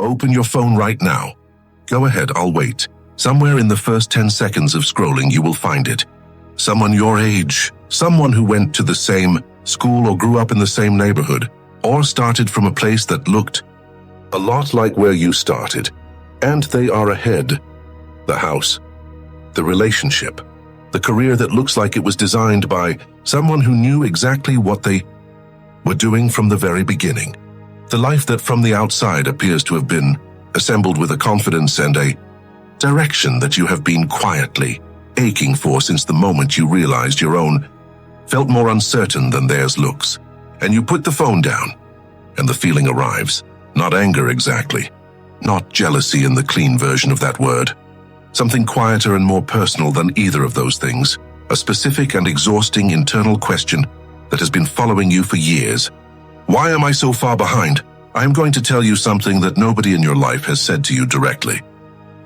Open your phone right now. Go ahead, I'll wait. Somewhere in the first 10 seconds of scrolling, you will find it. Someone your age, someone who went to the same school or grew up in the same neighborhood, or started from a place that looked a lot like where you started. And they are ahead. The house, the relationship, the career that looks like it was designed by someone who knew exactly what they were doing from the very beginning. The life that from the outside appears to have been assembled with a confidence and a direction that you have been quietly aching for since the moment you realized your own felt more uncertain than theirs looks. And you put the phone down, and the feeling arrives. Not anger exactly, not jealousy in the clean version of that word. Something quieter and more personal than either of those things. A specific and exhausting internal question that has been following you for years. Why am I so far behind? I am going to tell you something that nobody in your life has said to you directly.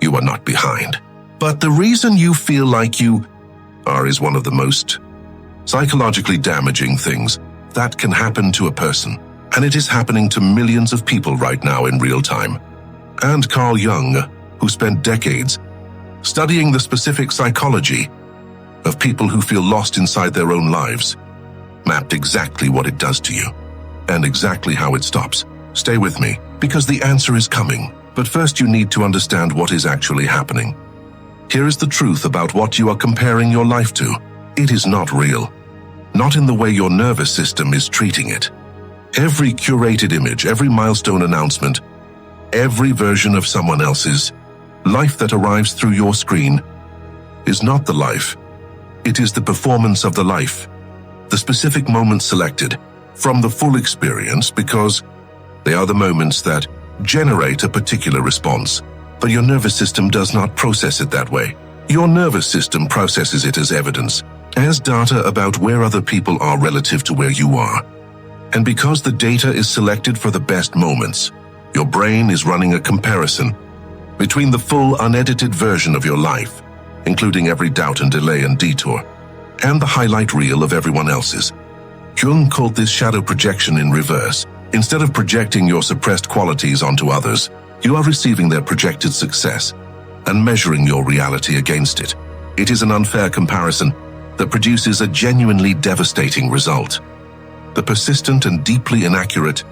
You are not behind. But the reason you feel like you are is one of the most psychologically damaging things that can happen to a person. And it is happening to millions of people right now in real time. And Carl Jung, who spent decades studying the specific psychology of people who feel lost inside their own lives, mapped exactly what it does to you and exactly how it stops. Stay with me, because the answer is coming. But first you need to understand what is actually happening. Here is the truth about what you are comparing your life to. It is not real. Not in the way your nervous system is treating it. Every curated image, every milestone announcement, every version of someone else's life that arrives through your screen is not the life. It is the performance of the life. The specific moments selected from the full experience, because they are the moments that generate a particular response. But your nervous system does not process it that way. Your nervous system processes it as evidence, as data about where other people are relative to where you are. And because the data is selected for the best moments, your brain is running a comparison between the full unedited version of your life, including every doubt and delay and detour, and the highlight reel of everyone else's. Jung called this shadow projection in reverse. Instead of projecting your suppressed qualities onto others, you are receiving their projected success and measuring your reality against it. It is an unfair comparison that produces a genuinely devastating result. The persistent and deeply inaccurate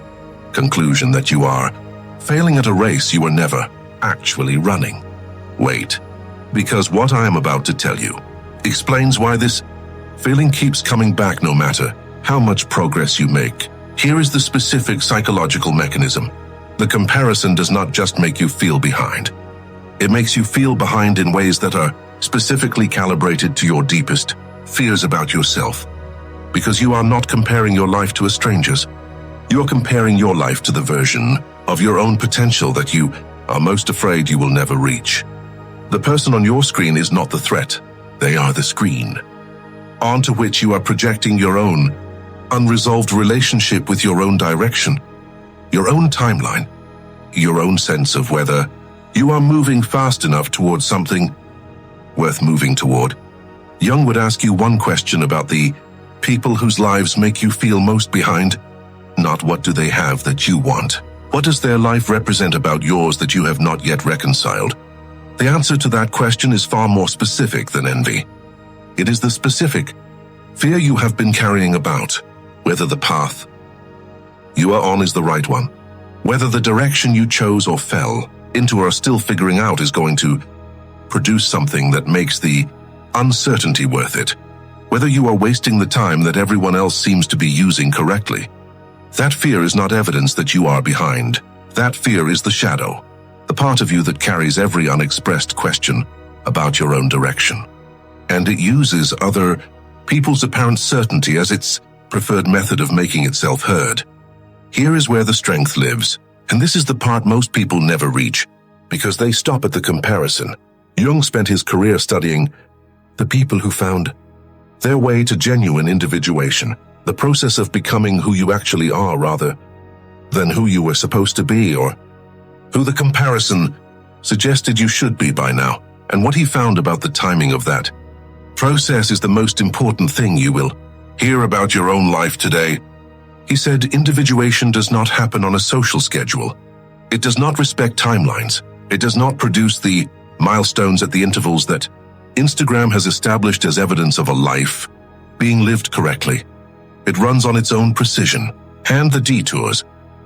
conclusion that you are failing at a race you were never actually running. Wait, because what I am about to tell you explains why this feeling keeps coming back no matter how much progress you make. Here is the specific psychological mechanism. The comparison does not just make you feel behind. It makes you feel behind in ways that are specifically calibrated to your deepest fears about yourself. Because you are not comparing your life to a stranger's. You are comparing your life to the version of your own potential that you are most afraid you will never reach. The person on your screen is not the threat. They are the screen, onto which you are projecting your own unresolved relationship with your own direction, your own timeline, your own sense of whether you are moving fast enough towards something worth moving toward. Jung would ask you one question about the people whose lives make you feel most behind. Not what do they have that you want. What does their life represent about yours that you have not yet reconciled? The answer to that question is far more specific than envy. It is the specific fear you have been carrying about, whether the path you are on is the right one, whether the direction you chose or fell into or are still figuring out is going to produce something that makes the uncertainty worth it, whether you are wasting the time that everyone else seems to be using correctly. That fear is not evidence that you are behind. That fear is the shadow, the part of you that carries every unexpressed question about your own direction. And it uses other people's apparent certainty as its preferred method of making itself heard. Here is where the strength lives, and this is the part most people never reach, because they stop at the comparison. Jung spent his career studying the people who found their way to genuine individuation, the process of becoming who you actually are rather than who you were supposed to be or who the comparison suggested you should be by now. And what he found about the timing of that process is the most important thing you will hear about your own life today. He said individuation does not happen on a social schedule. It does not respect timelines. It does not produce the milestones at the intervals that Instagram has established as evidence of a life being lived correctly. It runs on its own precision, and the detours,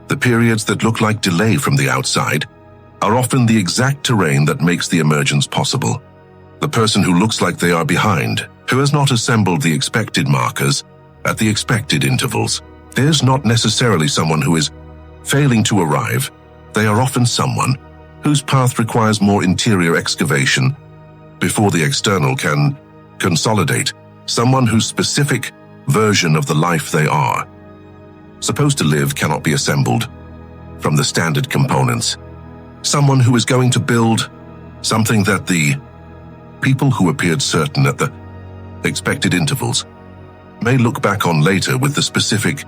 the periods that look like delay from the outside, are often the exact terrain that makes the emergence possible. The person who looks like they are behind, who has not assembled the expected markers at the expected intervals, is not necessarily someone who is failing to arrive. They are often someone whose path requires more interior excavation before the external can consolidate, someone whose specific version of the life they are supposed to live cannot be assembled from the standard components. Someone who is going to build something that the people who appeared certain at the expected intervals may look back on later with the specific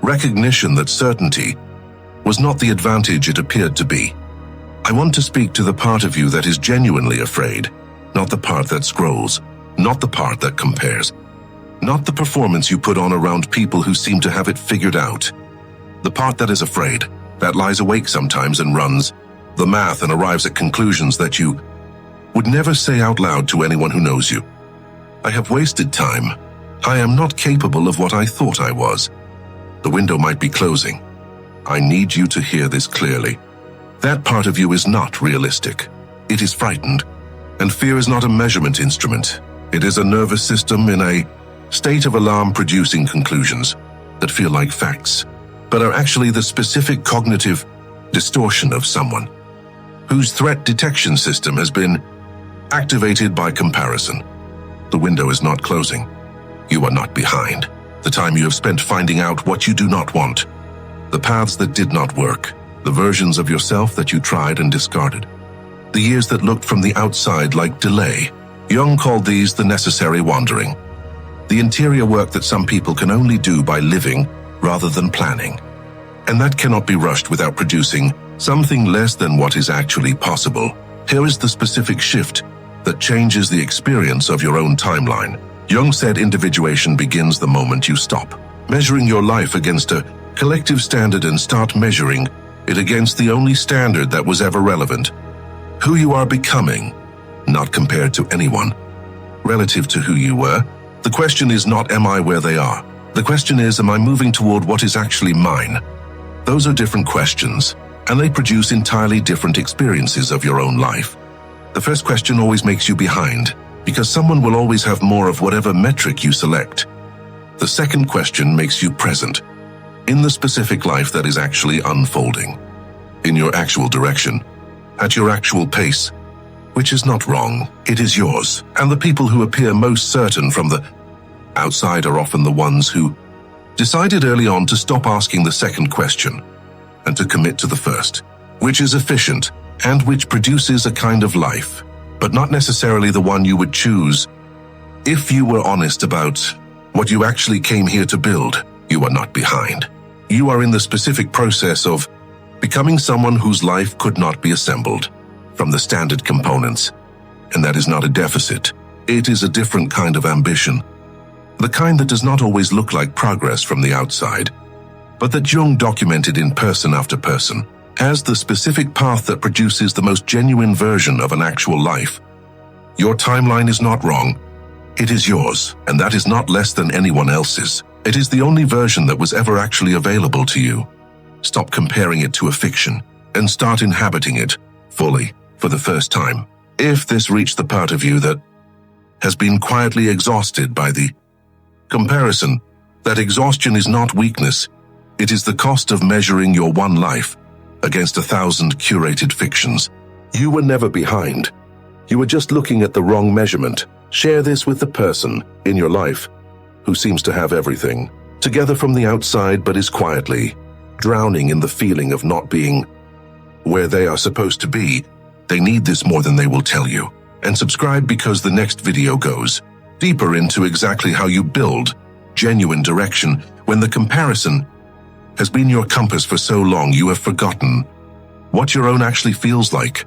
recognition that certainty was not the advantage it appeared to be. I want to speak to the part of you that is genuinely afraid, not the part that scrolls, not the part that compares, not the performance you put on around people who seem to have it figured out. The part that is afraid, that lies awake sometimes and runs the math and arrives at conclusions that you would never say out loud to anyone who knows you. I have wasted time. I am not capable of what I thought I was. The window might be closing. I need you to hear this clearly. That part of you is not realistic. It is frightened. And fear is not a measurement instrument. It is a nervous system in a state of alarm producing conclusions that feel like facts, but are actually the specific cognitive distortion of someone whose threat detection system has been activated by comparison. The window is not closing. You are not behind. The time you have spent finding out what you do not want, the paths that did not work, the versions of yourself that you tried and discarded, the years that looked from the outside like delay. Jung called these the necessary wandering, the interior work that some people can only do by living rather than planning. And that cannot be rushed without producing something less than what is actually possible. Here is the specific shift that changes the experience of your own timeline. Jung said individuation begins the moment you stop measuring your life against a collective standard and start measuring it against the only standard that was ever relevant. Who you are becoming, not compared to anyone. Relative to who you were, the question is not am I where they are? The question is am I moving toward what is actually mine? Those are different questions, and they produce entirely different experiences of your own life. The first question always makes you behind, because someone will always have more of whatever metric you select. The second question makes you present, in the specific life that is actually unfolding, in your actual direction, at your actual pace, which is not wrong, it is yours. And the people who appear most certain from the outside are often the ones who decided early on to stop asking the second question and to commit to the first, which is efficient and which produces a kind of life, but not necessarily the one you would choose. If you were honest about what you actually came here to build, you are not behind. You are in the specific process of becoming someone whose life could not be assembled from the standard components. And that is not a deficit. It is a different kind of ambition. The kind that does not always look like progress from the outside, but that Jung documented in person after person as the specific path that produces the most genuine version of an actual life. Your timeline is not wrong. It is yours, and that is not less than anyone else's. It is the only version that was ever actually available to you. Stop comparing it to a fiction and start inhabiting it fully for the first time. If this reached the part of you that has been quietly exhausted by the comparison, that exhaustion is not weakness. It is the cost of measuring your one life against 1,000 curated fictions. You were never behind. You were just looking at the wrong measurement. Share this with the person in your life who seems to have everything together from the outside but is quietly drowning in the feeling of not being where they are supposed to be. They need this more than they will tell you. And subscribe because the next video goes deeper into exactly how you build genuine direction when the comparison has been your compass for so long you have forgotten what your own actually feels like.